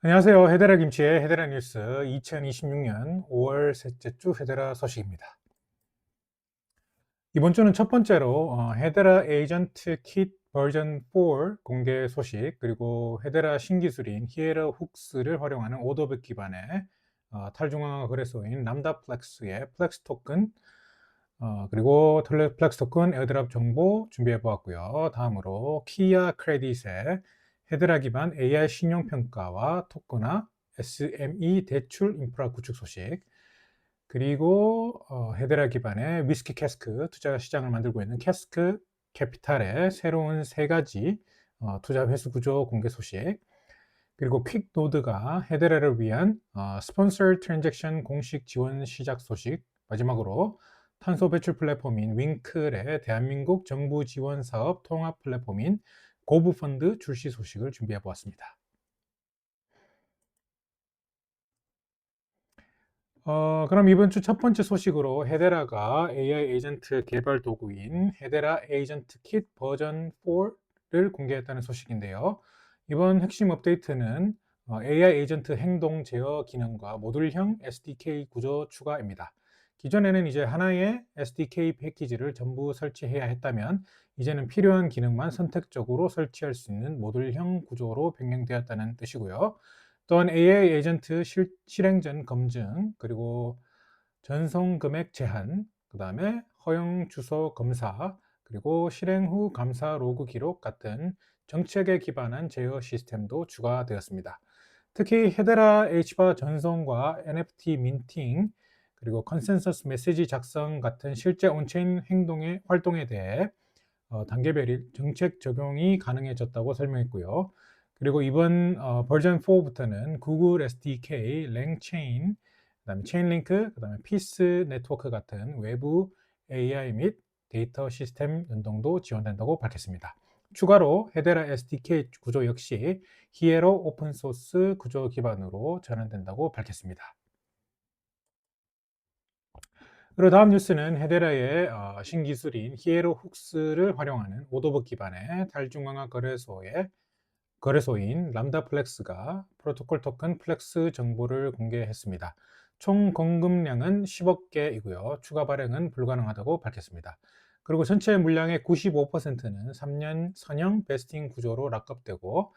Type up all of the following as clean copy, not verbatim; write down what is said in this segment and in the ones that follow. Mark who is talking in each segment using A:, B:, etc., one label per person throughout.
A: 안녕하세요. 헤데라 김치의 헤데라 뉴스 2026년 5월 셋째 주 헤데라 소식입니다. 이번 주는 첫 번째로 헤데라 에이전트 킷 버전 4 공개 소식, 그리고 헤데라 신기술인 히에라 훅스를 활용하는 오더백 기반의 탈중앙화 거래소인 람다 플렉스의 플렉스 토큰, 그리고 플렉스 토큰 에어드랍 정보 준비해 보았고요. 다음으로 키아 크레딧의 헤드라 기반 AI 신용평가와 토크나 SME 대출 인프라 구축 소식, 그리고 헤드라 기반의 위스키 캐스크 투자 시장을 만들고 있는 캐스크 캐피탈의 새로운 세 가지 투자 회수 구조 공개 소식, 그리고 퀵노드가 헤드라를 위한 스폰서 트랜잭션 공식 지원 시작 소식, 마지막으로 탄소 배출 플랫폼인 윙클의 대한민국 정부 지원 사업 통합 플랫폼인 고부펀드 출시 소식을 준비해 보았습니다. 그럼 이번 주 첫 번째 소식으로 헤데라가 AI 에이전트 개발 도구인 헤데라 에이전트 킷 버전 4를 공개했다는 소식인데요. 이번 핵심 업데이트는 AI 에이전트 행동 제어 기능과 모듈형 SDK 구조 추가입니다. 기존에는 이제 하나의 SDK 패키지를 전부 설치해야 했다면, 이제는 필요한 기능만 선택적으로 설치할 수 있는 모듈형 구조로 변경되었다는 뜻이고요. 또한 AI 에이전트 실행 전 검증, 그리고 전송 금액 제한, 그 다음에 허용 주소 검사, 그리고 실행 후 감사 로그 기록 같은 정책에 기반한 제어 시스템도 추가되었습니다. 특히 헤데라 H바 전송과 NFT 민팅, 그리고 컨센서스 메시지 작성 같은 실제 온체인 행동의 활동에 대해 단계별 정책 적용이 가능해졌다고 설명했고요. 그리고 이번 버전 4부터는 구글 SDK, 랭체인, 그다음에 체인링크, 그다음에 피스 네트워크 같은 외부 AI 및 데이터 시스템 연동도 지원된다고 밝혔습니다. 추가로 헤데라 SDK 구조 역시 히에로 오픈 소스 구조 기반으로 전환된다고 밝혔습니다. 그리고 다음 뉴스는 헤데라의 신기술인 히에로 훅스를 활용하는 오더북 기반의 탈중앙화 거래소인 람다 플렉스가 프로토콜 토큰 플렉스 정보를 공개했습니다. 총 공급량은 10억 개이고요. 추가 발행은 불가능하다고 밝혔습니다. 그리고 전체 물량의 95%는 3년 선형 베스팅 구조로 락업되고,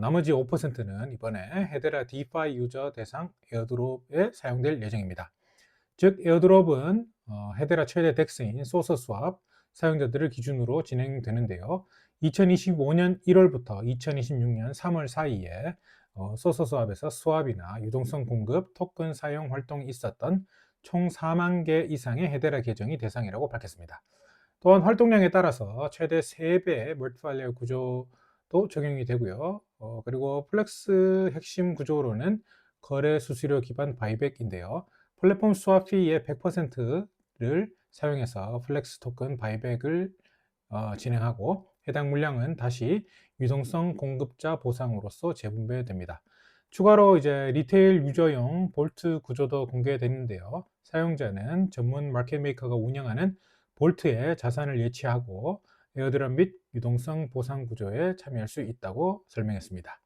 A: 나머지 5%는 이번에 헤데라 디파이 유저 대상 에어드롭에 사용될 예정입니다. 즉, 에어드롭은 헤데라 최대 덱스인 소서 스왑 사용자들을 기준으로 진행되는데요. 2025년 1월부터 2026년 3월 사이에 소서 스왑에서 스왑이나 유동성 공급, 토큰 사용 활동이 있었던 총 4만 개 이상의 헤데라 계정이 대상이라고 밝혔습니다. 또한 활동량에 따라서 최대 3배의 멀티파이어 구조도 적용이 되고요. 그리고 플렉스 핵심 구조로는 거래 수수료 기반 바이백인데요. 플랫폼 스왑 피의 100%를 사용해서 플렉스 토큰 바이백을 진행하고, 해당 물량은 다시 유동성 공급자 보상으로서 재분배됩니다. 추가로 이제 리테일 유저용 볼트 구조도 공개됐는데요. 사용자는 전문 마켓 메이커가 운영하는 볼트에 자산을 예치하고 에어드랍 및 유동성 보상 구조에 참여할 수 있다고 설명했습니다.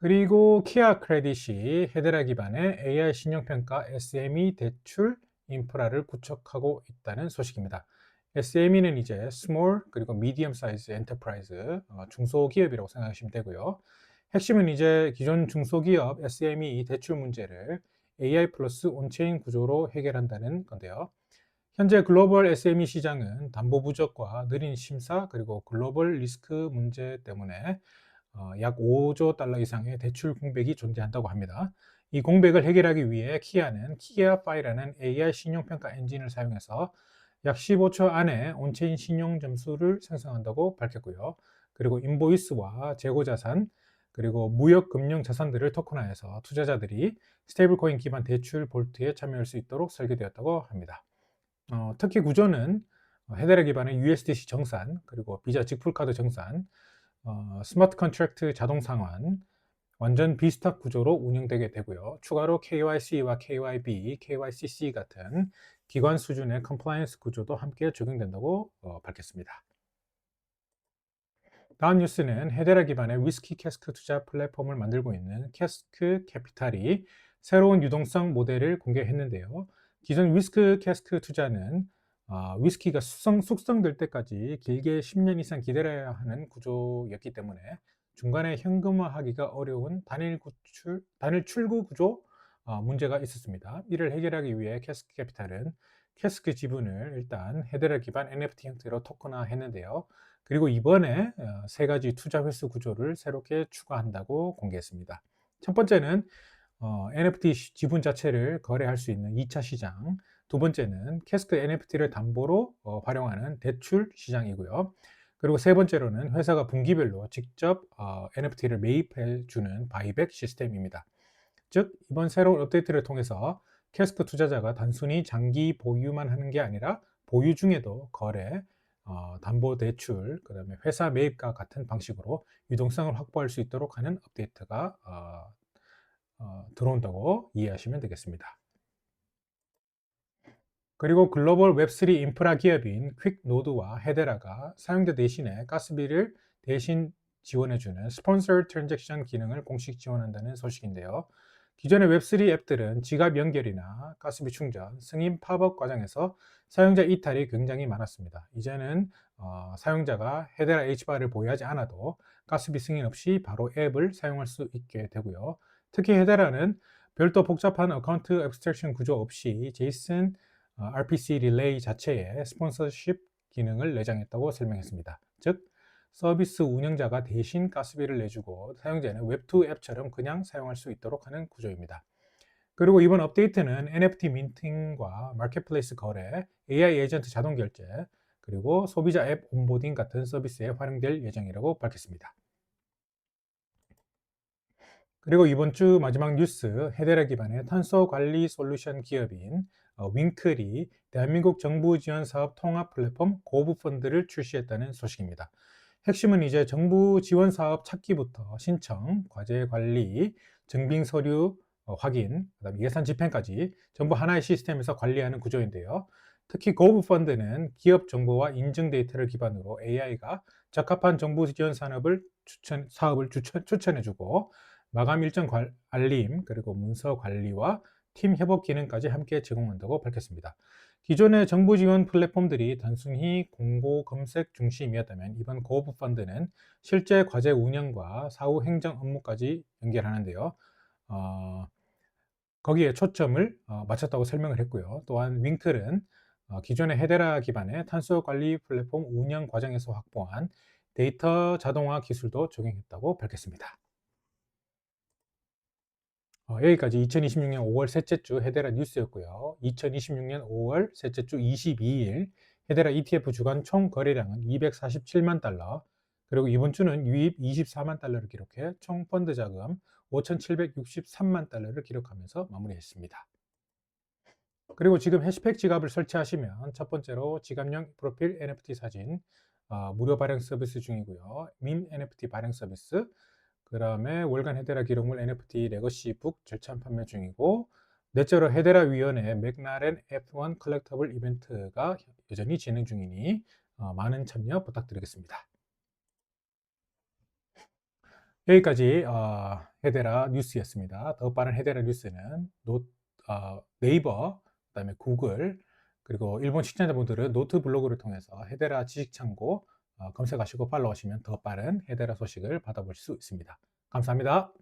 A: 그리고 키아 크레딧이 헤데라 기반의 AI 신용평가 SME 대출 인프라를 구축하고 있다는 소식입니다. SME는 이제 Small 그리고 Medium Size Enterprise, 중소기업이라고 생각하시면 되고요. 핵심은 이제 기존 중소기업 SME 대출 문제를 AI 플러스 온체인 구조로 해결한다는 건데요. 현재 글로벌 SME 시장은 담보 부족과 느린 심사, 그리고 글로벌 리스크 문제 때문에 약 5조 달러 이상의 대출 공백이 존재한다고 합니다. 이 공백을 해결하기 위해 키아는 키아파이라는 AI 신용평가 엔진을 사용해서 약 15초 안에 온체인 신용 점수를 생성한다고 밝혔고요. 그리고 인보이스와 재고 자산, 그리고 무역 금융 자산들을 토큰화해서 투자자들이 스테이블 코인 기반 대출 볼트에 참여할 수 있도록 설계되었다고 합니다. 특히 구조는 헤데라 기반의 USDC 정산, 그리고 비자 직불카드 정산, 스마트 컨트랙트 자동 상환, 완전 비스탁 구조로 운영되게 되고요. 추가로 KYC와 KYB, KYCC 같은 기관 수준의 컴플라이언스 구조도 함께 적용된다고 밝혔습니다. 다음 뉴스는 헤데라 기반의 위스키 캐스크 투자 플랫폼을 만들고 있는 캐스크 캐피탈이 새로운 유동성 모델을 공개했는데요. 기존 위스크 캐스크 투자는 위스키가 숙성될 때까지 길게 10년 이상 기다려야 하는 구조였기 때문에 중간에 현금화하기가 어려운 단일 출구 구조 문제가 있었습니다. 이를 해결하기 위해 캐스크 캐피탈은 캐스크 지분을 일단 헤데라 기반 NFT 형태로 토큰화했는데요. 그리고 이번에 세 가지 투자 횟수 구조를 새롭게 추가한다고 공개했습니다. 첫 번째는 NFT 지분 자체를 거래할 수 있는 2차 시장, 두 번째는 캐스크 NFT를 담보로 활용하는 대출 시장이고요. 그리고 세 번째로는 회사가 분기별로 직접 NFT를 매입해 주는 바이백 시스템입니다. 즉 이번 새로운 업데이트를 통해서 캐스크 투자자가 단순히 장기 보유만 하는 게 아니라 보유 중에도 거래, 담보대출, 그다음에 회사 매입과 같은 방식으로 유동성을 확보할 수 있도록 하는 업데이트가 들어온다고 이해하시면 되겠습니다. 그리고 글로벌 웹3 인프라 기업인 퀵노드와 헤데라가 사용자 대신에 가스비를 대신 지원해주는 스폰서 트랜잭션 기능을 공식 지원한다는 소식인데요. 기존의 웹3 앱들은 지갑 연결이나 가스비 충전, 승인 팝업 과정에서 사용자 이탈이 굉장히 많았습니다. 이제는 사용자가 헤데라 H바를 보유하지 않아도 가스비 승인 없이 바로 앱을 사용할 수 있게 되고요. 특히 헤데라는 별도 복잡한 어카운트 앱스트랙션 구조 없이 제이슨 RPC 릴레이 자체에 스폰서십 기능을 내장했다고 설명했습니다. 즉, 서비스 운영자가 대신 가스비를 내주고 사용자는 웹2 앱처럼 그냥 사용할 수 있도록 하는 구조입니다. 그리고 이번 업데이트는 NFT 민팅과 마켓플레이스 거래, AI 에이전트 자동 결제, 그리고 소비자 앱 온보딩 같은 서비스에 활용될 예정이라고 밝혔습니다. 그리고 이번 주 마지막 뉴스, 헤데라 기반의 탄소 관리 솔루션 기업인 윙클이 대한민국 정부 지원 사업 통합 플랫폼 고부 펀드를 출시했다는 소식입니다. 핵심은 이제 정부 지원 사업 찾기부터 신청, 과제 관리, 증빙 서류 확인, 그다음에 예산 집행까지 전부 하나의 시스템에서 관리하는 구조인데요. 특히 고부 펀드는 기업 정보와 인증 데이터를 기반으로 AI가 적합한 정부 지원 사업을 추천해주고 마감 일정 알림, 그리고 문서 관리와 팀 협업 기능까지 함께 제공한다고 밝혔습니다. 기존의 정부 지원 플랫폼들이 단순히 공고 검색 중심이었다면 이번 고급 펀드는 실제 과제 운영과 사후 행정 업무까지 연결하는데요. 거기에 초점을 맞췄다고 설명을 했고요. 또한 윙클은 기존의 헤데라 기반의 탄소 관리 플랫폼 운영 과정에서 확보한 데이터 자동화 기술도 적용했다고 밝혔습니다. 여기까지 2026년 5월 셋째 주 헤데라 뉴스였고요. 2026년 5월 셋째 주 22일 헤데라 ETF 주간 총 거래량은 247만 달러, 그리고 이번 주는 유입 24만 달러를 기록해 총 펀드 자금 5,763만 달러를 기록하면서 마무리했습니다. 그리고 지금 해시팩 지갑을 설치하시면 첫 번째로 지갑용 프로필 NFT 사진 무료 발행 서비스 중이고요. 밈 NFT 발행 서비스, 그 다음에 월간 헤데라 기록물 NFT 레거시 북 절찬 판매 중이고, 넷째로 헤데라 위원회 맥라렌 F1 컬렉터블 이벤트가 여전히 진행 중이니 많은 참여 부탁드리겠습니다. 여기까지 헤데라 뉴스였습니다. 더 빠른 헤데라 뉴스는 네이버, 그다음에 구글, 그리고 일본 시청자분들은 노트 블로그를 통해서 헤데라 지식창고 검색하시고 팔로우하시면 더 빠른 헤데라 소식을 받아볼 수 있습니다. 감사합니다.